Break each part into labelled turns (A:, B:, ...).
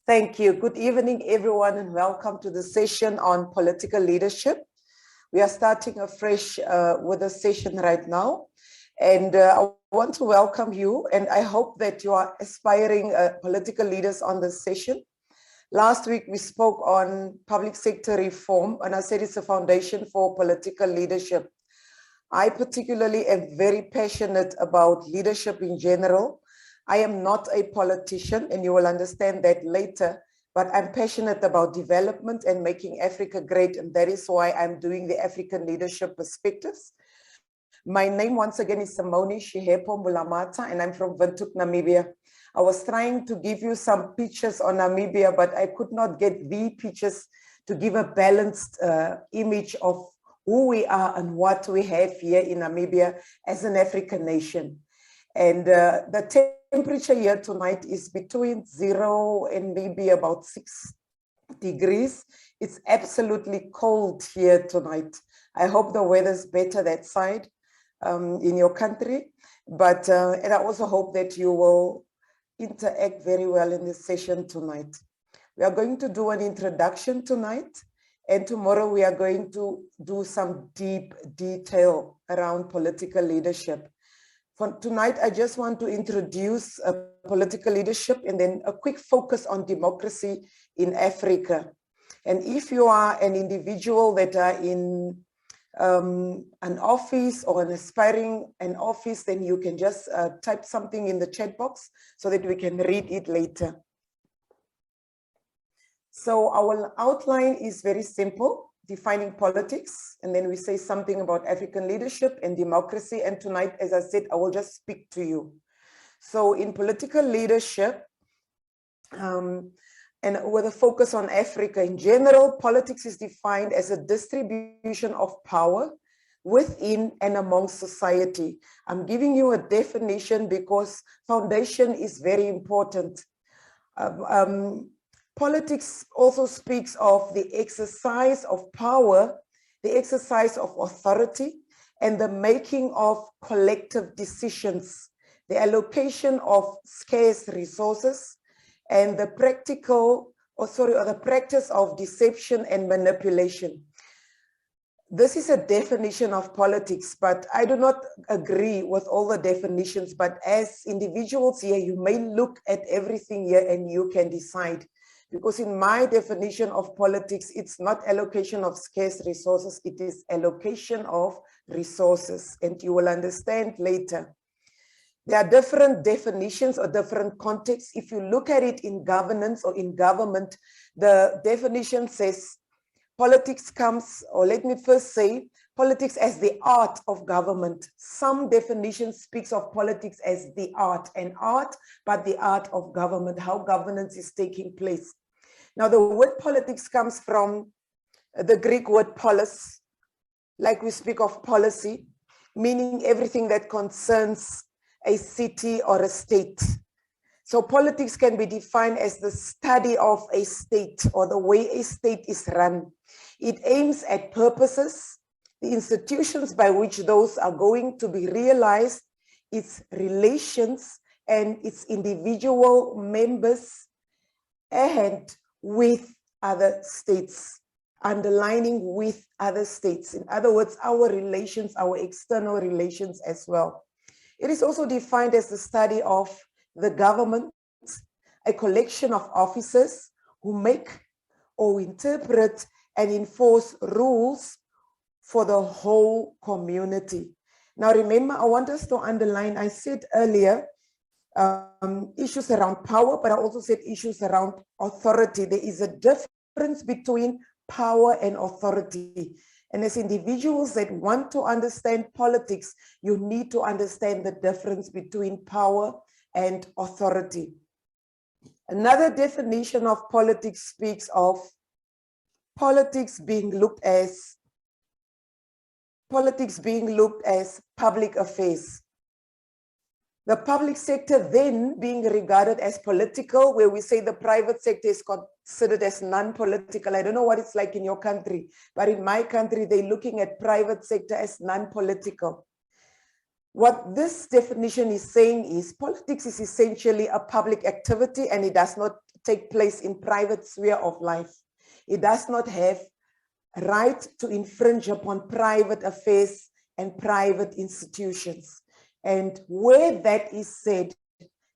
A: Thank you. Good evening, everyone, and welcome to the session on political leadership. We are starting afresh with a session right now, and I want to welcome you, and I hope that you are aspiring political leaders on this session. Last week, we spoke on public sector reform, and I said it's a foundation for political leadership. I particularly am very passionate about leadership in general. I am not a politician, and you will understand that later, but I'm passionate about development and making Africa great, and that is why I'm doing the African Leadership Perspectives. My name, once again, is Simonee Mulamata, and I'm from Windhoek, Namibia. I was trying to give you some pictures on Namibia, but I could not get the pictures to give a balanced image of who we are and what we have here in Namibia as an African nation. And the temperature here tonight is between 0 and maybe about 6 degrees. It's absolutely cold here tonight. I hope the weather's better that side in your country. But and I also hope that you will interact very well in this session tonight. We are going to do an introduction tonight, and tomorrow we are going to do some deep detail around political leadership. For tonight, I just want to introduce political leadership and then a quick focus on democracy in Africa. And if you are an individual that are in an office or an aspiring an office, then you can just type something in the chat box so that we can read it later. So our outline is very simple, defining politics, and then we say something about African leadership and democracy. And tonight, as I said, I will just speak to you. So in political leadership, and with a focus on Africa in general, politics is defined as a distribution of power within and among society. I'm giving you a definition because foundation is very important. Politics also speaks of the exercise of power, the exercise of authority, and the making of collective decisions, the allocation of scarce resources, and the the practice of deception and manipulation. This is a definition of politics, but I do not agree with all the definitions. But as individuals here, you may look at everything here and you can decide. Because in my definition of politics, it's not allocation of scarce resources, it is allocation of resources, and you will understand later. There are different definitions or different contexts. If you look at it in governance or in government, the definition says politics comes, or let me first say, politics as the art of government. Some definition speaks of politics as the art, but the art of government, how governance is taking place. Now, the word politics comes from the Greek word polis, like we speak of policy, meaning everything that concerns a city or a state. So politics can be defined as the study of a state or the way a state is run. It aims at purposes, the institutions by which those are going to be realized, its relations and its individual members, and with other states, underlining with other states. In other words, our relations, our external relations as well. It is also defined as the study of the government, a collection of officers who make or interpret and enforce rules for the whole community. Now remember, I want us to underline, I said earlier, issues around power, but I also said issues around authority. There is a difference between power and authority. And as individuals that want to understand politics, you need to understand the difference between power and authority. Another definition of politics speaks of politics being looked as public affairs. The public sector then being regarded as political, where we say the private sector is considered as non-political. I don't know what it's like in your country, but in my country, they're looking at private sector as non-political. What this definition is saying is politics is essentially a public activity and it does not take place in private sphere of life. It does not have a right to infringe upon private affairs and private institutions. And where that is said,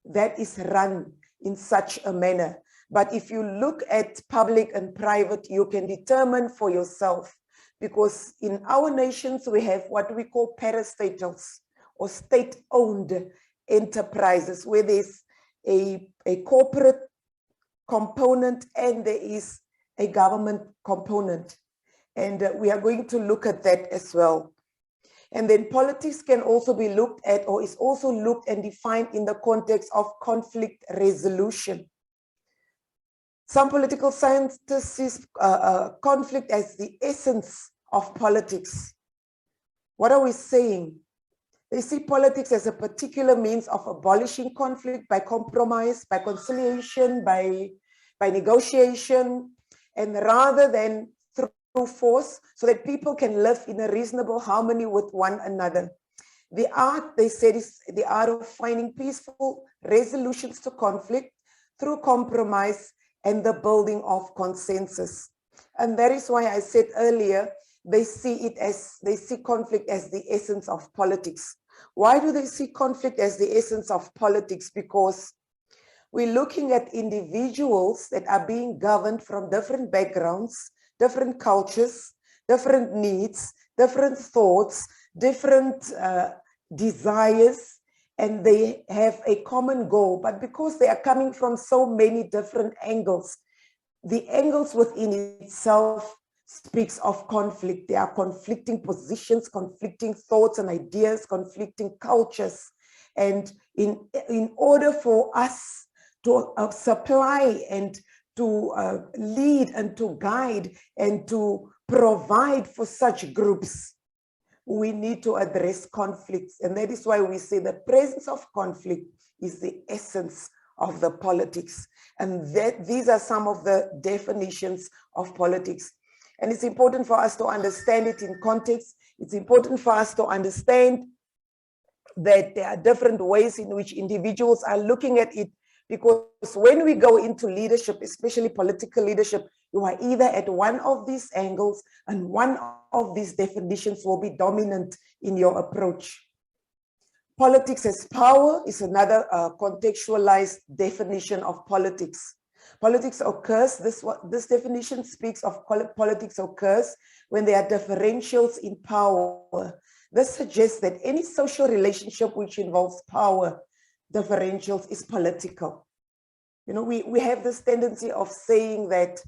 A: that is run in such a manner. But if you look at public and private, you can determine for yourself, because in our nations, we have what we call parastatals or state-owned enterprises, where there's a corporate component and there is a government component. And we are going to look at that as well. And then politics can also be looked at, or is also looked and defined in the context of conflict resolution. Some political scientists see conflict as the essence of politics. What are we saying? They see politics as a particular means of abolishing conflict by compromise, by conciliation, by negotiation, and rather than through force, so that people can live in a reasonable harmony with one another. The art, they said, is the art of finding peaceful resolutions to conflict through compromise and the building of consensus. And that is why I said earlier, they see conflict as the essence of politics. Why do they see conflict as the essence of politics? Because we're looking at individuals that are being governed from different backgrounds, different cultures, different needs, different thoughts, different desires, and they have a common goal. But because they are coming from so many different angles, the angles within itself speaks of conflict. There are conflicting positions, conflicting thoughts and ideas, conflicting cultures. And in order for us to supply and to lead and to guide and to provide for such groups, we need to address conflicts. And that is why we say the presence of conflict is the essence of the politics. And that these are some of the definitions of politics. And it's important for us to understand it in context. It's important for us to understand that there are different ways in which individuals are looking at it, because when we go into leadership, especially political leadership, you are either at one of these angles and one of these definitions will be dominant in your approach. Politics as power is another contextualized definition of politics. Politics occurs, this definition speaks of politics occurs when there are differentials in power. This suggests that any social relationship which involves power differentials is political. You know, we have this tendency of saying that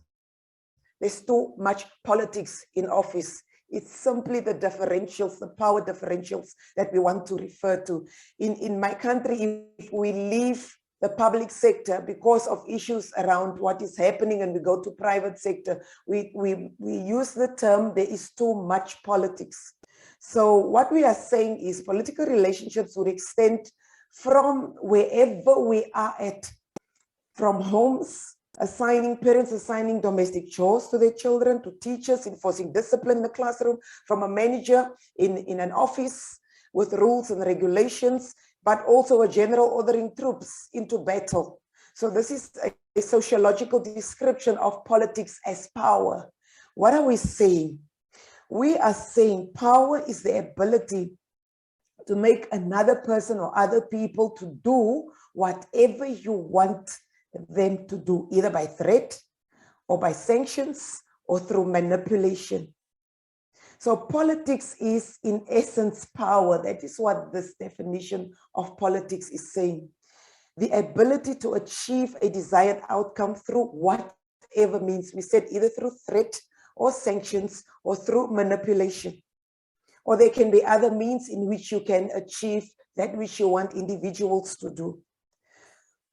A: there's too much politics in office. It's simply the differentials, the power differentials that we want to refer to. In my country, if we leave the public sector because of issues around what is happening and we go to private sector, we use the term, there is too much politics. So what we are saying is political relationships would extend from wherever we are at, from homes, parents assigning domestic chores to their children, to teachers enforcing discipline in the classroom, from a manager in an office with rules and regulations, but also a general ordering troops into battle. So this is a sociological description of politics as power. What are we saying? We are saying power is the ability to make another person or other people to do whatever you want them to do, either by threat or by sanctions or through manipulation. So politics is in essence power. That is what this definition of politics is saying. The ability to achieve a desired outcome through whatever means. We said either through threat or sanctions or through manipulation. Or there can be other means in which you can achieve that which you want individuals to do.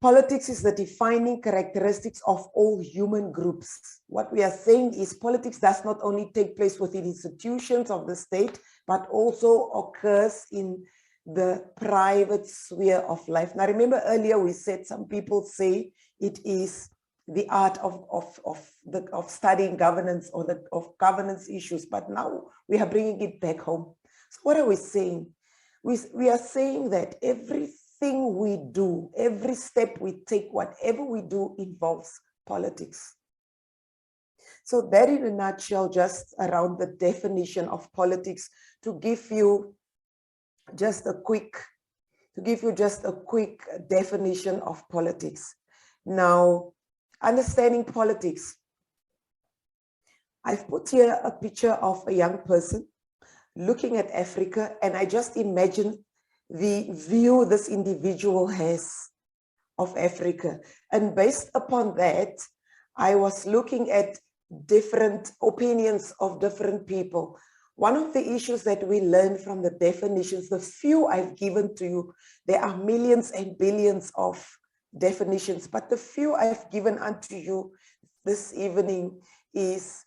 A: Politics is the defining characteristics of all human groups. What we are saying is politics does not only take place within institutions of the state, but also occurs in the private sphere of life. Now, remember earlier we said some people say it is the art of studying governance or of governance issues, but now we are bringing it back home. So what are we saying? We are saying that every everything we do, every step we take, whatever we do involves politics. So that in a nutshell, just around the definition of politics, to give you just a quick definition of politics. Now, understanding politics. I've put here a picture of a young person looking at Africa, and I just imagine the view this individual has of Africa. And based upon that, I was looking at different opinions of different people. One of the issues that we learn from the definitions, the few I've given to you, there are millions and billions of definitions, but the few I've given unto you this evening is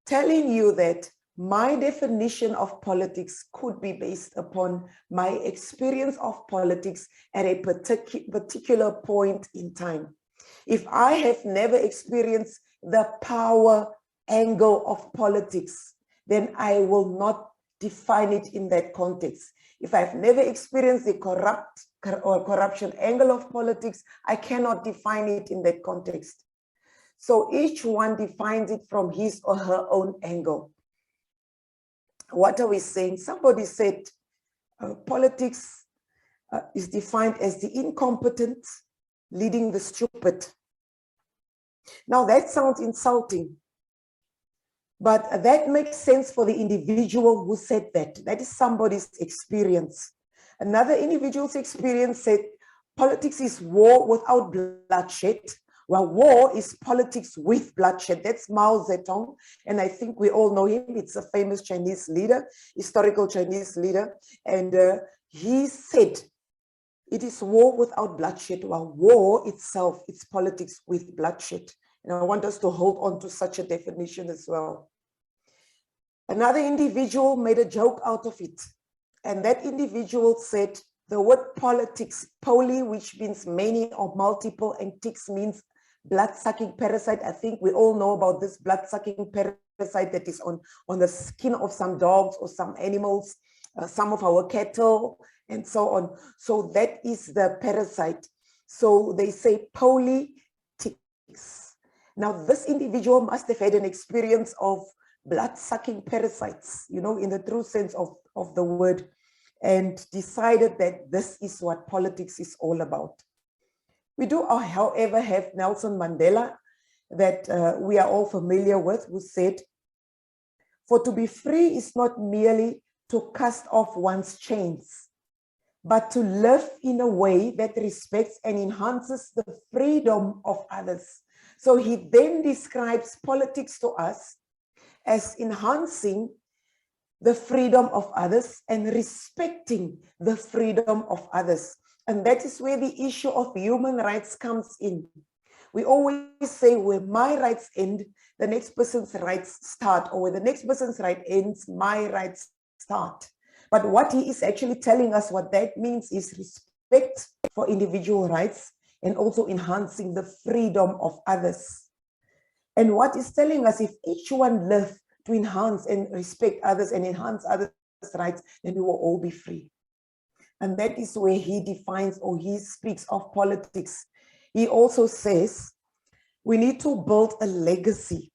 A: telling you that my definition of politics could be based upon my experience of politics at a particular point in time. If I have never experienced the power angle of politics, then I will not define it in that context. If I've never experienced the corruption angle of politics, I cannot define it in that context. So each one defines it from his or her own angle. What are we saying? Somebody said politics is defined as the incompetent leading the stupid. Now that sounds insulting, but that makes sense for the individual who said that. That is somebody's experience. Another individual's experience said politics is war without bloodshed, while war is politics with bloodshed. That's Mao Zedong, and I think we all know him. It's a famous Chinese leader, historical Chinese leader, and he said it is war without bloodshed, while war itself, it's politics with bloodshed. And I want us to hold on to such a definition as well. Another individual made a joke out of it, and that individual said the word politics, poly, which means many or multiple, and ticks means blood-sucking parasite. I think we all know about this blood-sucking parasite that is on the skin of some dogs or some animals, some of our cattle, and so on. So that is the parasite. So they say polytics. Now this individual must have had an experience of blood-sucking parasites, you know, in the true sense of the word, and decided that this is what politics is all about. We do, however, have Nelson Mandela that we are all familiar with, who said, "For to be free is not merely to cast off one's chains, but to live in a way that respects and enhances the freedom of others." So he then describes politics to us as enhancing the freedom of others and respecting the freedom of others. And that is where the issue of human rights comes in. We always say where my rights end, the next person's rights start, or where the next person's right ends, my rights start. But what he is actually telling us, what that means is respect for individual rights and also enhancing the freedom of others. And what he's telling us, if each one live to enhance and respect others and enhance others' rights, then we will all be free. And that is where he defines, or he speaks of politics. He also says we need to build a legacy.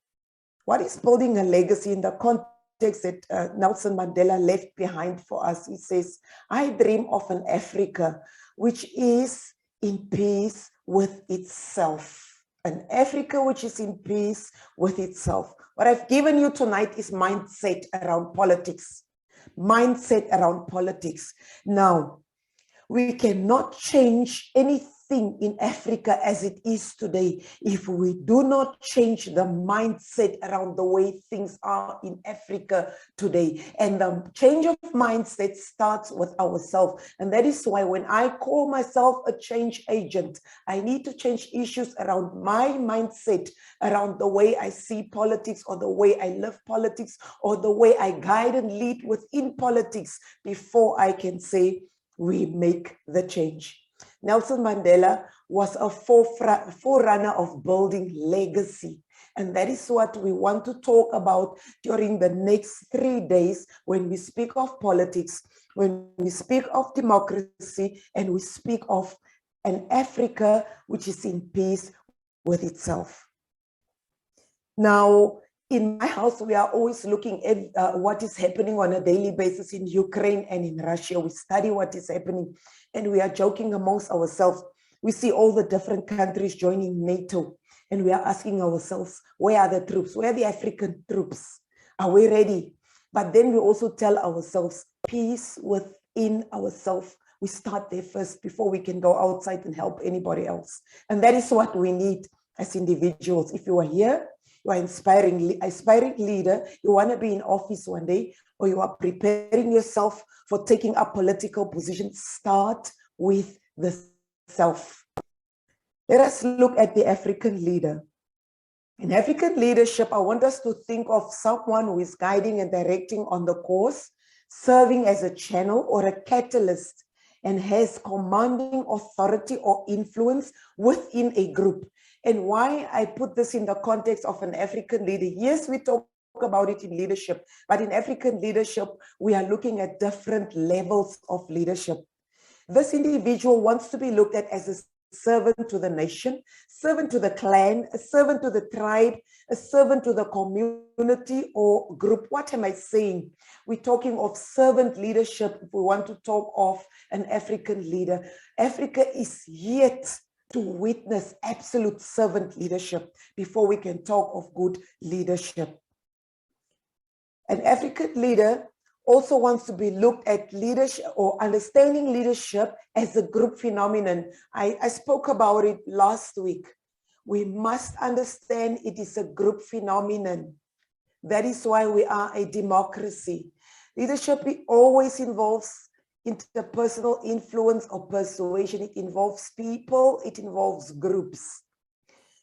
A: What is building a legacy in the context that Nelson Mandela left behind for us? He says, "I dream of an Africa which is in peace with itself." An Africa which is in peace with itself. What I've given you tonight is mindset around politics. Mindset around politics. Now, we cannot change anything in Africa as it is today if we do not change the mindset around the way things are in Africa today. And the change of mindset starts with ourselves. And that is why when I call myself a change agent, I need to change issues around my mindset, around the way I see politics, or the way I live politics, or the way I guide and lead within politics before I can say we make the change. Nelson Mandela was a forerunner of building legacy. And that is what we want to talk about during the next 3 days when we speak of politics. when we speak of democracy and we speak of an Africa which is in peace with itself. Now, in my house, we are always looking at what is happening on a daily basis in Ukraine and in Russia. We study what is happening and we are joking amongst ourselves. We see all the different countries joining NATO and we are asking ourselves, where are the troops? Where are the African troops? Are we ready? But then we also tell ourselves, peace within ourselves. We start there first before we can go outside and help anybody else. And that is what we need as individuals. If you are here, you are aspiring leader, you want to be in office one day, or you are preparing yourself for taking up political positions, start with the self. Let us look at the African leader. In African leadership, I want us to think of someone who is guiding and directing on the course, serving as a channel or a catalyst, and has commanding authority or influence within a group. And why I put this in the context of an African leader. Yes, we talk about it in leadership, but in African leadership, we are looking at different levels of leadership. This individual wants to be looked at as a servant to the nation, servant to the clan, a servant to the tribe, a servant to the community or group. What am I saying? We're talking of servant leadership if we want to talk of an African leader. Africa is yet to witness absolute servant leadership before we can talk of good leadership. An African leader also wants to be looked at leadership or understanding leadership as a group phenomenon. I spoke about it last week. We must understand it is a group phenomenon. That is why we are a democracy. Leadership always involves interpersonal influence or persuasion. It involves people, it involves groups.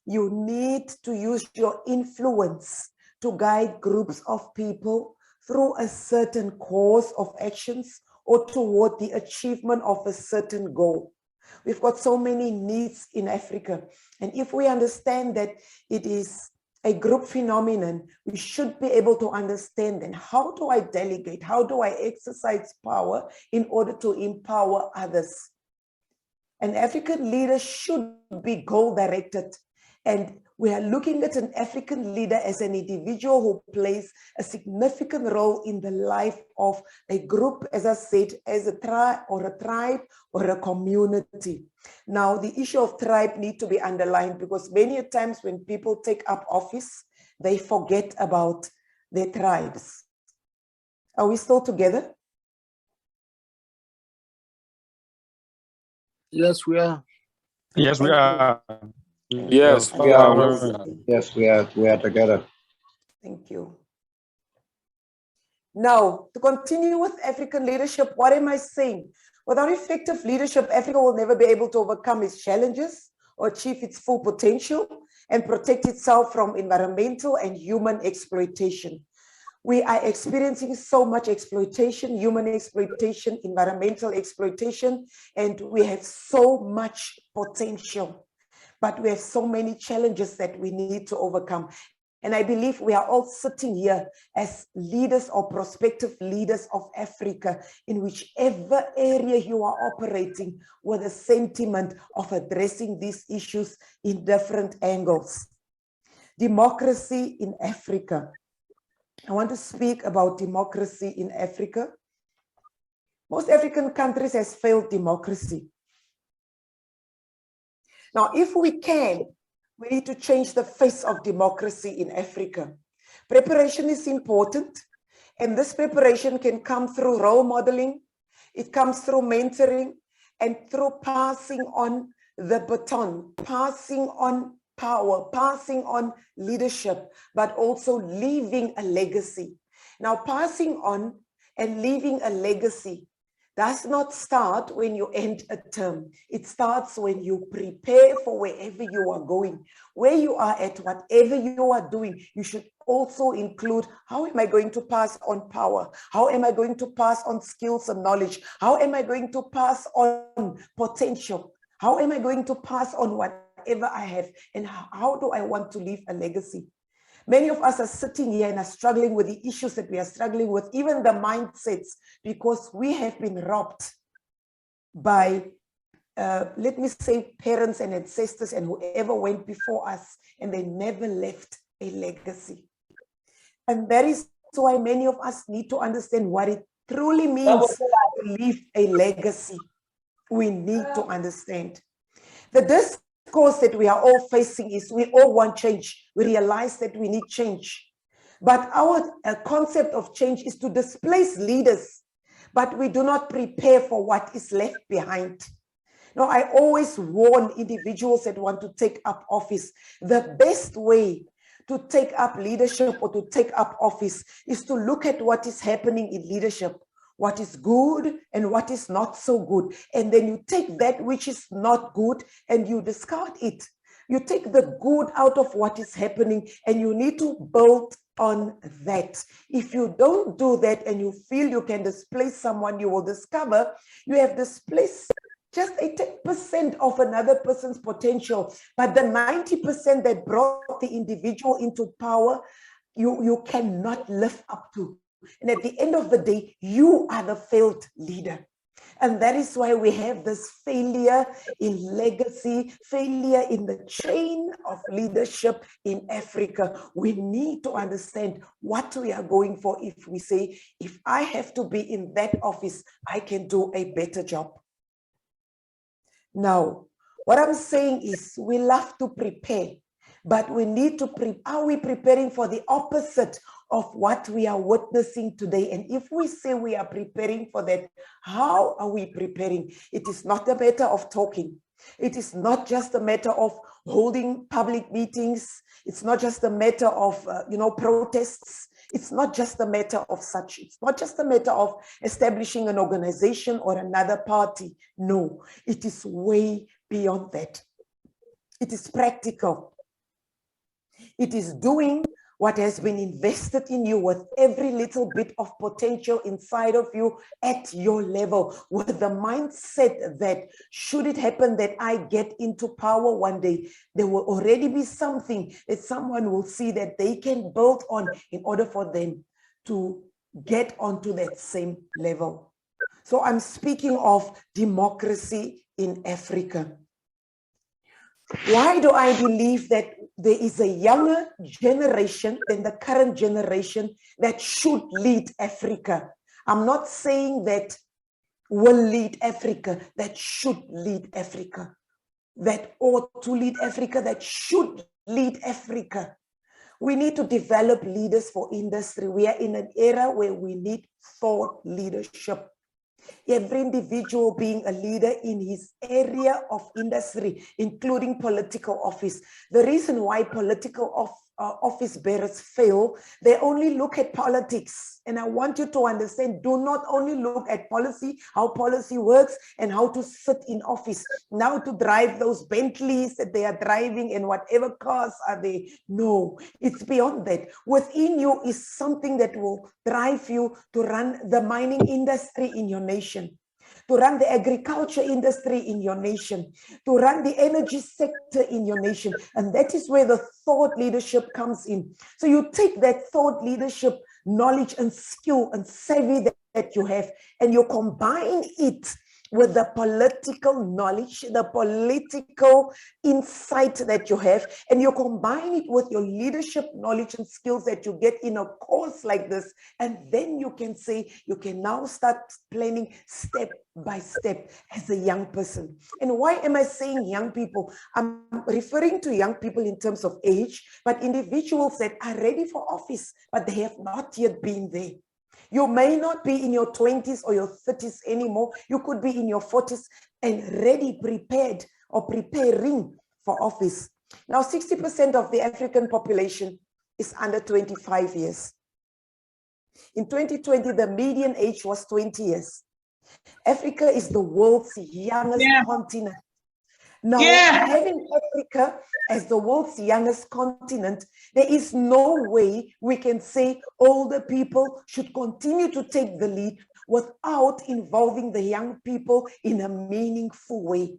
A: You need to use your influence to guide groups of people through a certain course of actions or toward the achievement of a certain goal. We've got so many needs in Africa. And if we understand that it is a group phenomenon, we should be able to understand then, how do I delegate? How do I exercise power in order to empower others? An African leader should be goal-directed. And we are looking at an African leader as an individual who plays a significant role in the life of a group, as I said, as a tribe or a community. Now, the issue of tribe needs to be underlined because many times when people take up office, they forget about their tribes. Are we still together?
B: Yes, we are.
C: Yes, we are.
B: Yes, we are.
D: Yes, we are together.
A: Thank you. Now, to continue with African leadership, what am I saying? Without effective leadership, Africa will never be able to overcome its challenges or achieve its full potential and protect itself from environmental and human exploitation. We are experiencing so much exploitation, human exploitation, environmental exploitation, and we have so much potential. But we have so many challenges that we need to overcome. And I believe we are all sitting here as leaders or prospective leaders of Africa in whichever area you are operating with a sentiment of addressing these issues in different angles. Democracy in Africa. I want to speak about democracy in Africa. Most African countries have failed democracy. Now, if we can, we need to change the face of democracy in Africa. Preparation is important, and this preparation can come through role modeling, it comes through mentoring, and through passing on the baton, passing on power, passing on leadership, but also leaving a legacy. Now, passing on and leaving a legacy does not start when you end a term. It starts when you prepare for wherever you are going. Where you are at, whatever you are doing, you should also include, how am I going to pass on power? How am I going to pass on skills and knowledge? How am I going to pass on potential? How am I going to pass on whatever I have? And how do I want to leave a legacy? Many of us are sitting here and are struggling with the issues that we are struggling with, even the mindsets, because we have been robbed by, let me say, parents and ancestors and whoever went before us, and they never left a legacy. And that is why many of us need to understand what it truly means to leave a legacy. We need to understand. The discourse that we are all facing is we all want change. We realize that we need change. But our concept of change is to displace leaders, but we do not prepare for what is left behind. Now, I always warn individuals that want to take up office. The best way to take up leadership or to take up office is to look at what is happening in leadership, what is good and what is not so good. And then you take that which is not good and you discard it. You take the good out of what is happening and you need to build on that. If you don't do that and you feel you can displace someone, you will discover you have displaced just a 10% of another person's potential, but the 90% that brought the individual into power, you cannot live up to. And at the end of the day, you are the failed leader. And that is why we have this failure in legacy, failure in the chain of leadership in Africa. We need to understand what we are going for if we say, if I have to be in that office, I can do a better job. Now, what I'm saying is we love to prepare, but we need to are we preparing for the opposite of what we are witnessing today? And if we say we are preparing for that, how are we preparing? It is not a matter of talking. It is not just a matter of holding public meetings. It's not just a matter of, protests. It's not just a matter of such. It's not just a matter of establishing an organization or another party. No, it is way beyond that. It is practical. It is doing what has been invested in you with every little bit of potential inside of you at your level, with the mindset that should it happen that I get into power one day, there will already be something that someone will see that they can build on in order for them to get onto that same level. So I'm speaking of democracy in Africa. Why do I believe that there is a younger generation than the current generation that should lead Africa? I'm not saying that will lead Africa, that should lead Africa, that ought to lead Africa, that should lead Africa. We need to develop leaders for industry. We are in an era where we need thought leadership. Every individual being a leader in his area of industry, including political office. The reason why political office bearers fail, they only look at politics. And I want you to understand, do not only look at policy, how policy works and how to sit in office. Now to drive those Bentleys that they are driving and whatever cars are there. No, it's beyond that. Within you is something that will drive you to run the mining industry in your nation, to run the agriculture industry in your nation, to run the energy sector in your nation. And that is where the thought leadership comes in. So you take that thought leadership knowledge and skill and savvy that you have, and you combine it with the political knowledge, the political insight that you have, and you combine it with your leadership knowledge and skills that you get in a course like this, and then you can say, you can now start planning step by step as a young person. And why am I saying young people? I'm referring to young people in terms of age, but individuals that are ready for office, but they have not yet been there. You may not be in your 20s or your 30s anymore. You could be in your 40s and ready, prepared or preparing for office. Now, 60% of the African population is under 25 years. In 2020, the median age was 20 years. Africa is the world's youngest continent. Now, having Africa as the world's youngest continent, there is no way we can say older people should continue to take the lead without involving the young people in a meaningful way.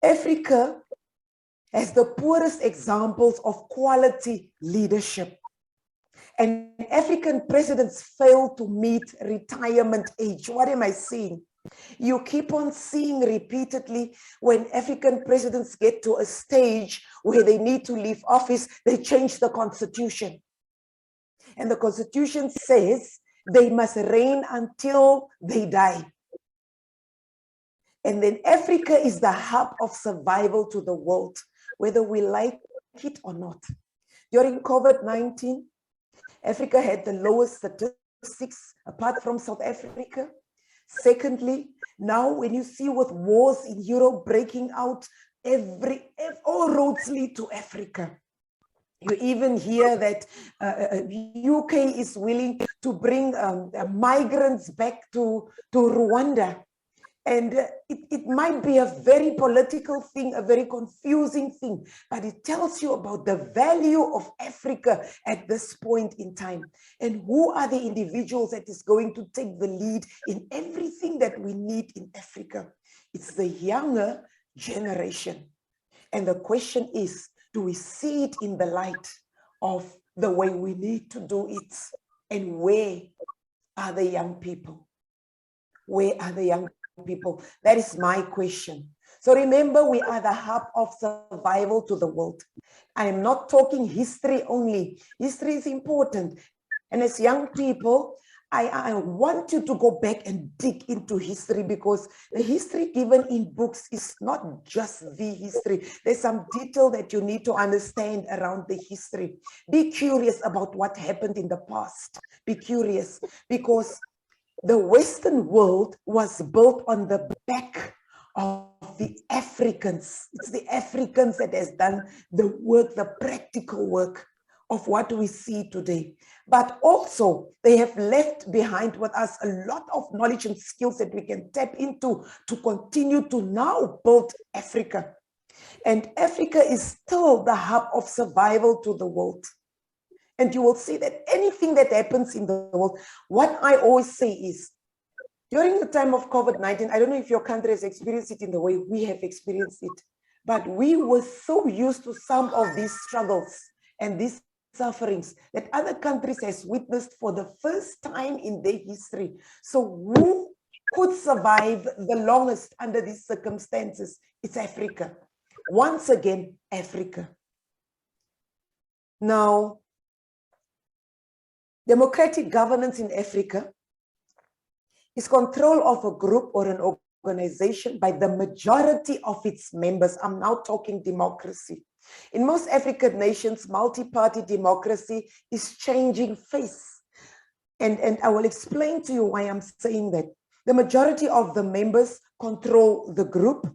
A: Africa as the poorest examples of quality leadership. And African presidents fail to meet retirement age. What am I seeing? You keep on seeing repeatedly when African presidents get to a stage where they need to leave office, they change the constitution. And the constitution says they must reign until they die. And then Africa is the hub of survival to the world, whether we like it or not. During COVID-19, Africa had the lowest statistics apart from South Africa. Secondly, now when you see with wars in Europe breaking out, all roads lead to Africa. You even hear that UK is willing to bring migrants back to Rwanda. And it might be a very political thing, a very confusing thing, but it tells you about the value of Africa at this point in time. And who are the individuals that is going to take the lead in everything that we need in Africa? It's the younger generation. And the question is, do we see it in the light of the way we need to do it? And where are the young people? Where are the young people? That is my question. So remember, we are the hub of survival to the world. I am not talking history only. History is important. And as young people, I want you to go back and dig into history, because the history given in books is not just the history. There's some detail that you need to understand around the history. Be curious about what happened in the past. Be curious, because the Western world was built on the back of the Africans. It's the Africans that has done the work, the practical work of what we see today. But also, they have left behind with us a lot of knowledge and skills that we can tap into to continue to now build Africa. And Africa is still the hub of survival to the world. And you will see that anything that happens in the world, what I always say is, during the time of COVID-19, I don't know if your country has experienced it in the way we have experienced it, but we were so used to some of these struggles and these sufferings that other countries has witnessed for the first time in their history. So who could survive the longest under these circumstances? It's Africa. Once again, Africa. Now, democratic governance in Africa is control of a group or an organization by the majority of its members. I'm now talking democracy. In most African nations, multi-party democracy is changing face. And I will explain to you why I'm saying that. The majority of the members control the group,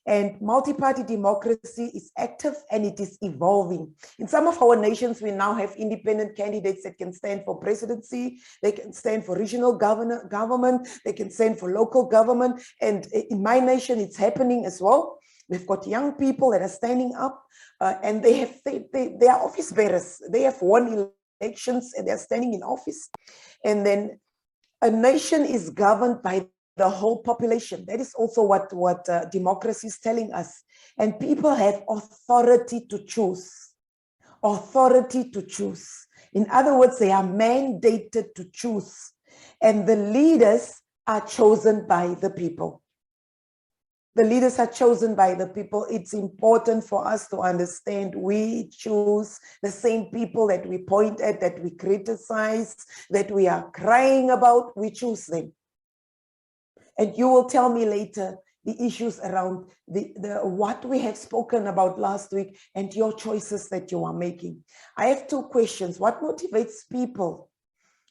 A: and multi-party democracy is active and it is evolving. In some of our nations, we now have independent candidates that can stand for presidency, they can stand for regional government, they can stand for local government. And in my nation, it's happening as well. We've got young people that are standing up and they are office bearers. They have won elections and they're standing in office. And then a nation is governed by the whole population. That is also what democracy is telling us. And people have authority to choose. Authority to choose. In other words, they are mandated to choose. And the leaders are chosen by the people. The leaders are chosen by the people. It's important for us to understand we choose the same people that we point at, that we criticize, that we are crying about, we choose them. And you will tell me later the issues around what we have spoken about last week and your choices that you are making. I have two questions. What motivates people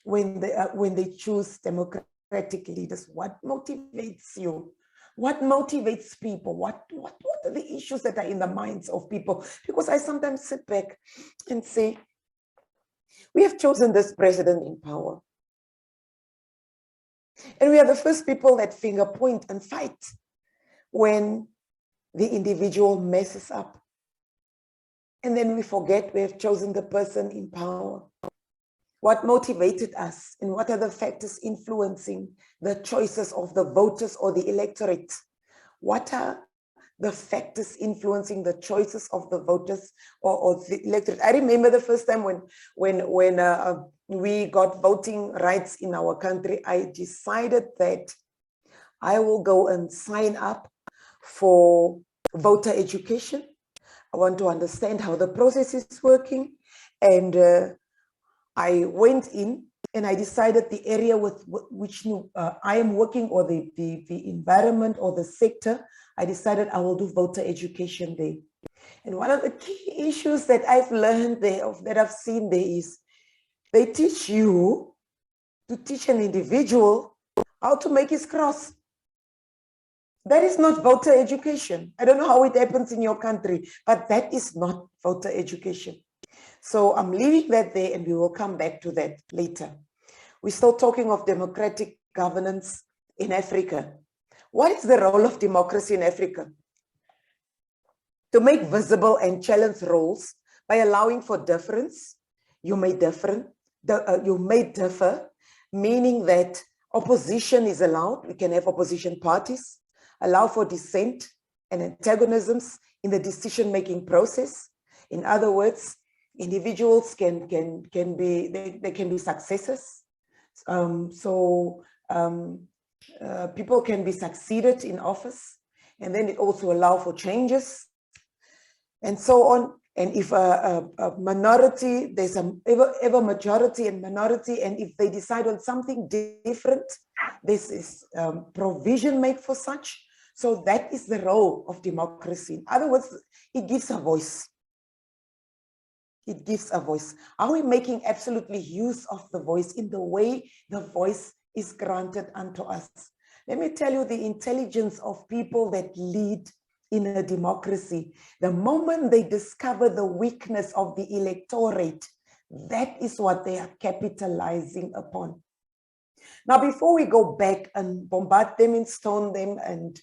A: when they choose democratic leaders? What motivates you? What motivates people? What are the issues that are in the minds of people? Because I sometimes sit back and say, we have chosen this president in power. And we are the first people that finger point and fight when the individual messes up. And then we forget we have chosen the person in power. What motivated us and what are the factors influencing the choices of the voters or the electorate? What are the factors influencing the choices of the voters or the electorate. I remember the first time when we got voting rights in our country, I decided that I will go and sign up for voter education. I want to understand how the process is working. And I went in and I decided the area with which I am working, or the environment or the sector, I decided I will do voter education there. And one of the key issues that I've learned there, that I've seen there, is they teach you to teach an individual how to make his cross. That is not voter education. I don't know how it happens in your country, but that is not voter education. So I'm leaving that there, and we will come back to that later. We're still talking of democratic governance in Africa. What is the role of democracy in Africa? To make visible and challenge roles by allowing for difference. You may differ, meaning that opposition is allowed. We can have opposition parties, allow for dissent and antagonisms in the decision-making process. In other words, individuals can be successors. People can be succeeded in office, and then it also allow for changes and so on. And if a minority, there's ever majority and minority, and if they decide on something different, this is provision made for such. So that is the role of democracy. In other words, it gives a voice. It gives a voice. Are we making absolutely use of the voice in the way the voice is granted unto us? Let me tell you the intelligence of people that lead in a democracy. The moment they discover the weakness of the electorate, that is what they are capitalizing upon. Now, before we go back and bombard them and stone them and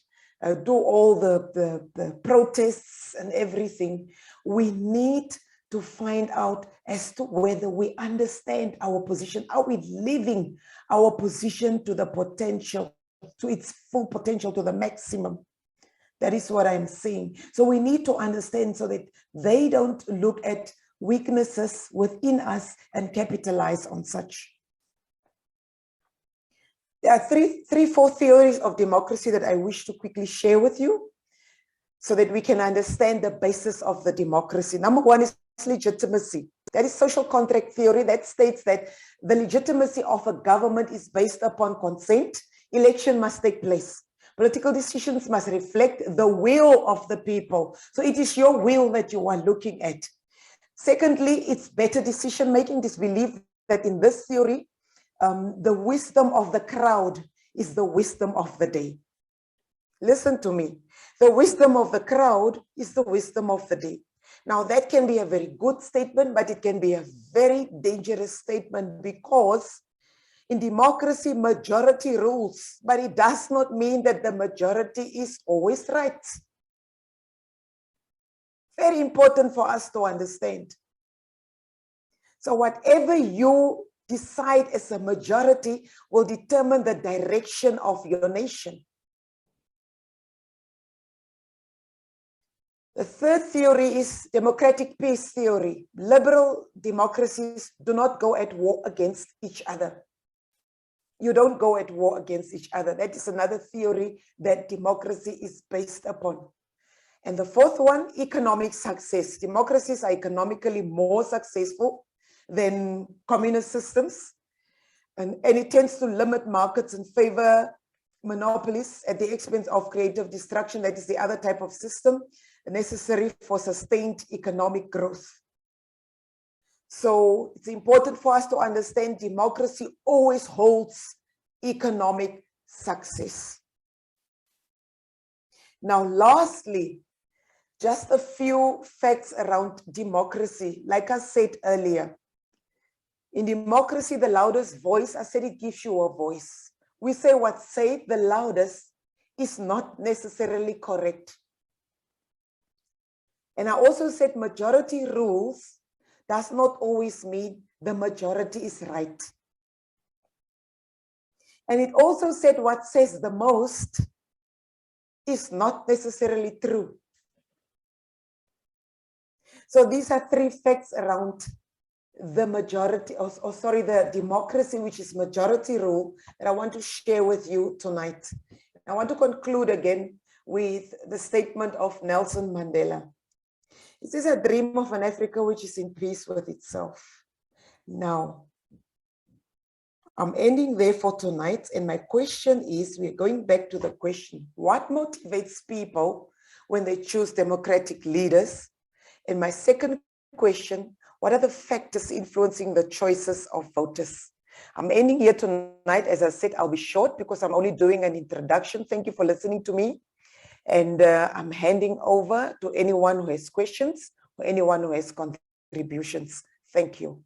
A: do all the protests and everything, we need to find out as to whether we understand our position. Are we living our position to the potential, to its full potential, to the maximum? That is what I'm saying. So we need to understand so that they don't look at weaknesses within us and capitalize on such. There are four theories of democracy that I wish to quickly share with you so that we can understand the basis of the democracy. Number one is legitimacy. That is social contract theory that states that the legitimacy of a government is based upon consent. Election must take place. Political decisions must reflect the will of the people. So it is your will that you are looking at. Secondly, it's better decision-making. This belief that in this theory, the wisdom of the crowd is the wisdom of the day. Listen to me. The wisdom of the crowd is the wisdom of the day. Now, that can be a very good statement, but it can be a very dangerous statement, because in democracy, majority rules, but it does not mean that the majority is always right. Very important for us to understand. So whatever you decide as a majority will determine the direction of your nation. The third theory is democratic peace theory. Liberal democracies do not go at war against each other. You don't go at war against each other. That is another theory that democracy is based upon. And the fourth one, economic success. Democracies are economically more successful than communist systems. And it tends to limit markets and favor monopolies at the expense of creative destruction. That is the other type of system necessary for sustained economic growth. So it's important for us to understand democracy always holds economic success. Now, lastly, just a few facts around democracy. Like I said earlier, in democracy, the loudest voice, I said, it gives you a voice. We say what's said the loudest is not necessarily correct. And I also said majority rules does not always mean the majority is right. And it also said what says the most is not necessarily true. So these are 3 facts around the majority, the democracy, which is majority rule, that I want to share with you tonight. I want to conclude again with the statement of Nelson Mandela. It says, "I dream of an Africa which is in peace with itself." Now, I'm ending there for tonight. And my question is, we're going back to the question, what motivates people when they choose democratic leaders? And my second question, what are the factors influencing the choices of voters? I'm ending here tonight. As I said, I'll be short because I'm only doing an introduction. Thank you for listening to me. And I'm handing over to anyone who has questions or anyone who has contributions. Thank you.